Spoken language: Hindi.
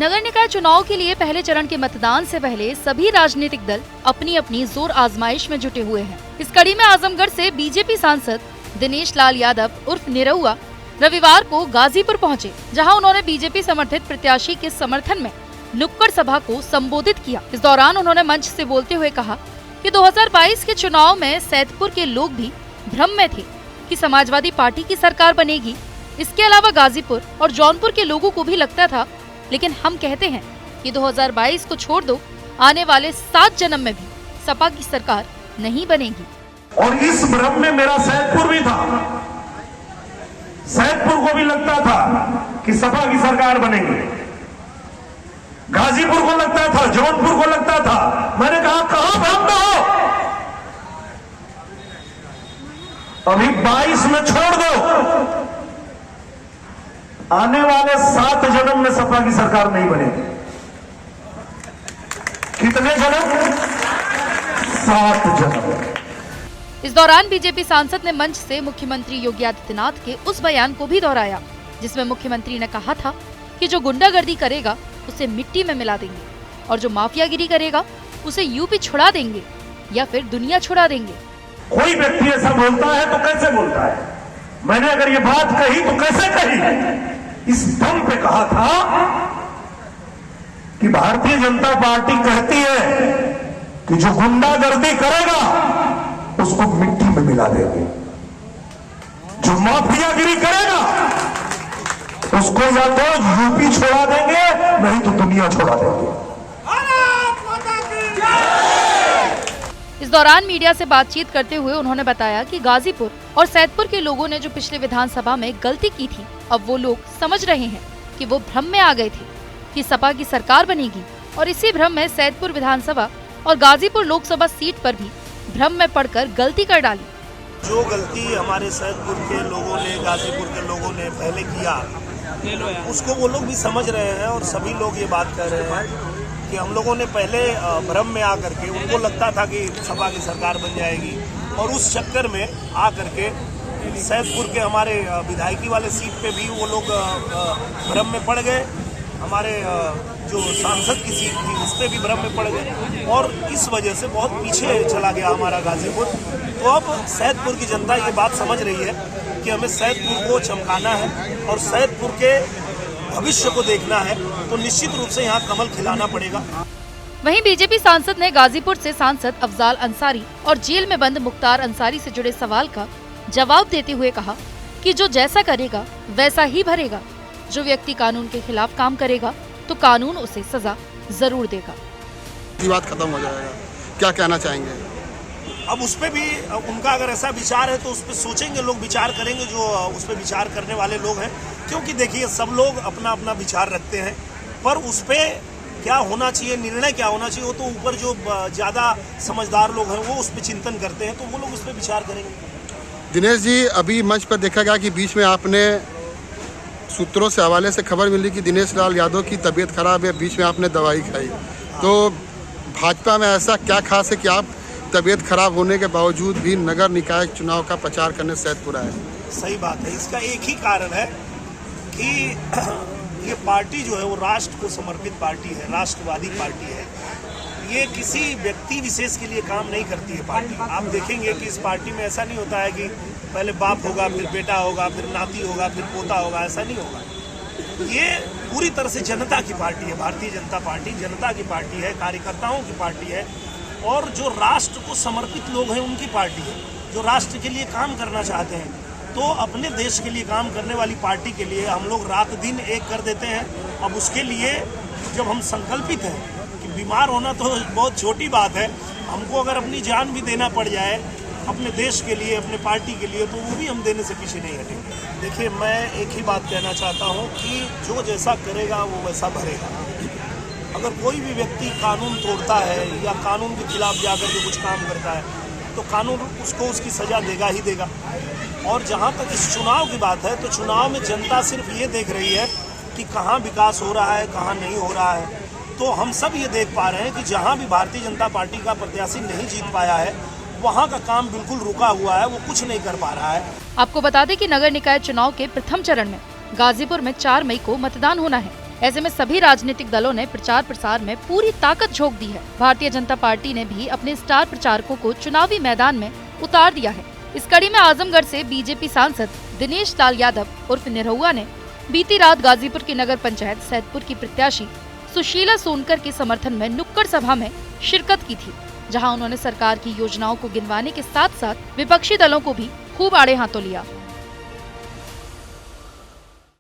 नगर निकाय चुनाव के लिए पहले चरण के मतदान से पहले सभी राजनीतिक दल अपनी अपनी जोर आजमाइश में जुटे हुए हैं। इस कड़ी में आजमगढ़ से बीजेपी सांसद दिनेश लाल यादव उर्फ निरहुआ रविवार को गाजीपुर पहुंचे, जहां उन्होंने बीजेपी समर्थित प्रत्याशी के समर्थन में नुक्कड़ सभा को संबोधित किया। इस दौरान उन्होंने मंच से बोलते हुए कहा कि 2022 के चुनाव में सैदपुर के लोग भी भ्रम में थे कि समाजवादी पार्टी की सरकार बनेगी। इसके अलावा गाजीपुर और जौनपुर के लोगों को भी लगता था, लेकिन हम कहते हैं कि 2022 को छोड़ दो, आने वाले 7 जन्म में भी सपा की सरकार नहीं बनेगी। और इस भ्रम में मेरा सैदपुर भी था। सैदपुर को भी लगता था कि सपा की सरकार बनेगी, गाजीपुर को लगता था, जौनपुर को लगता था। मैंने कहा कहां भ्रम हो, अभी 22 में छोड़ दो, आने वाले 7 जन्म में सपा की सरकार नहीं बनेगी। कितने जन्म? 7 जन्म। इस दौरान बीजेपी सांसद ने मंच से मुख्यमंत्री योगी आदित्यनाथ के उस बयान को भी दोहराया, जिसमें मुख्यमंत्री ने कहा था कि जो गुंडागर्दी करेगा उसे मिट्टी में मिला देंगे और जो माफियागिरी करेगा उसे यूपी छुड़ा देंगे या फिर दुनिया छुड़ा देंगे। कोई व्यक्ति ऐसा बोलता है तो कैसे बोलता है? मैंने अगर ये बात कही तो कैसे कही? इस दम पे कहा था कि भारतीय जनता पार्टी कहती है कि जो गुंडागर्दी करेगा उसको मिट्टी में मिला देंगे, जो माफियागिरी करेगा उसको या तो यूपी छोड़ा देंगे नहीं तो दुनिया छोड़ा देंगे। इस दौरान मीडिया से बातचीत करते हुए उन्होंने बताया कि गाजीपुर और सैदपुर के लोगों ने जो पिछले विधानसभा में गलती की थी, अब वो लोग समझ रहे हैं कि वो भ्रम में आ गए थे कि सपा की सरकार बनेगी, और इसी भ्रम में सैदपुर विधानसभा और गाजीपुर लोकसभा सीट पर भी भ्रम में पड़कर गलती कर डाली। जो गलती हमारे सैदपुर के लोगों ने, गाजीपुर के लोगों ने पहले किया, उसको वो लोग भी समझ रहे हैं और सभी लोग ये बात कह रहे हैं कि हम लोगों ने पहले भ्रम में आकर के, उनको लगता था कि सपा की सरकार बन जाएगी, और उस चक्कर में आकर के सैदपुर के हमारे विधायकी वाले सीट पे भी वो लोग भ्रम में पड़ गए। हमारे जो सांसद की सीट थी उस पर भी भ्रम में पड़ गए, और इस वजह से बहुत पीछे चला गया हमारा गाजीपुर। तो अब सैदपुर की जनता ये बात समझ रही है कि हमें सैदपुर को चमकाना है और सैदपुर के भविष्य को देखना है, तो निश्चित रूप से यहाँ कमल खिलाना पड़ेगा। वहीं बीजेपी सांसद ने गाजीपुर से सांसद अफजाल अंसारी और जेल में बंद मुख्तार अंसारी से जुड़े सवाल का जवाब देते हुए कहा कि जो जैसा करेगा वैसा ही भरेगा। जो व्यक्ति कानून के खिलाफ काम करेगा तो कानून उसे सजा जरूर देगा। ये बात खत्म हो जाएगा। क्या कहना चाहेंगे? अब उस पर भी उनका अगर ऐसा विचार है तो उस पर सोचेंगे, लोग विचार करेंगे जो उस पर विचार करने वाले लोग हैं, क्योंकि देखिए सब लोग अपना अपना विचार रखते हैं, पर उस पर क्या होना चाहिए, निर्णय क्या होना चाहिए, वो तो ऊपर जो ज़्यादा समझदार लोग हैं वो उस पर चिंतन करते हैं, तो वो लोग उस पर विचार करेंगे। दिनेश जी, अभी मंच पर देखा गया कि बीच में आपने सूत्रों से हवाले से खबर मिली कि दिनेश लाल यादव की तबीयत खराब है, बीच में आपने दवाई खाई। तो भाजपा में ऐसा क्या खास है कि आप तबीयत खराब होने के बावजूद भी नगर निकाय चुनाव का प्रचार करने सैदपुर आए? सही बात है। इसका एक ही कारण है कि ये पार्टी जो है वो राष्ट्र को समर्पित पार्टी है, राष्ट्रवादी पार्टी है। ये किसी व्यक्ति विशेष के लिए काम नहीं करती है पार्टी। आप देखेंगे कि इस पार्टी में ऐसा नहीं होता है कि पहले बाप होगा, फिर बेटा होगा, फिर नाती होगा, फिर पोता होगा, ऐसा नहीं होगा। ये पूरी तरह से जनता की पार्टी है। भारतीय जनता पार्टी जनता की पार्टी है, कार्यकर्ताओं की पार्टी है, और जो राष्ट्र को समर्पित लोग हैं उनकी पार्टी है, जो राष्ट्र के लिए काम करना चाहते हैं। तो अपने देश के लिए काम करने वाली पार्टी के लिए हम लोग रात दिन एक कर देते हैं। अब उसके लिए जब हम संकल्पित हैं कि बीमार होना तो बहुत छोटी बात है, हमको अगर अपनी जान भी देना पड़ जाए अपने देश के लिए, अपने पार्टी के लिए, तो वो भी हम देने से पीछे नहीं हटेंगे। देखिए, मैं एक ही बात कहना चाहता हूँ कि जो जैसा करेगा वो वैसा भरेगा। अगर कोई भी व्यक्ति कानून तोड़ता है या कानून के खिलाफ जाकर के कुछ काम करता है तो कानून उसको उसकी सजा देगा ही देगा। और जहाँ तक इस चुनाव की बात है, तो चुनाव में जनता सिर्फ ये देख रही है कि कहाँ विकास हो रहा है, कहाँ नहीं हो रहा है। तो हम सब ये देख पा रहे हैं कि जहाँ भी भारतीय जनता पार्टी का प्रत्याशी नहीं जीत पाया है, वहाँ का काम बिल्कुल रुका हुआ है, वो कुछ नहीं कर पा रहा है। आपको बता दें कि नगर निकाय चुनाव के प्रथम चरण में गाजीपुर में 4 मई को मतदान होना है। ऐसे में सभी राजनीतिक दलों ने प्रचार प्रसार में पूरी ताकत झोंक दी है। भारतीय जनता पार्टी ने भी अपने स्टार प्रचारकों को चुनावी मैदान में उतार दिया है। इस कड़ी में आजमगढ़ से बीजेपी सांसद दिनेश लाल यादव उर्फ निरहुआ ने बीती रात गाजीपुर की नगर पंचायत सैदपुर की प्रत्याशी सुशीला सोनकर के समर्थन में नुक्कड़ सभा में शिरकत की थी, जहां उन्होंने सरकार की योजनाओं को गिनवाने के साथ साथ विपक्षी दलों को भी खूब आड़े हाथों लिया।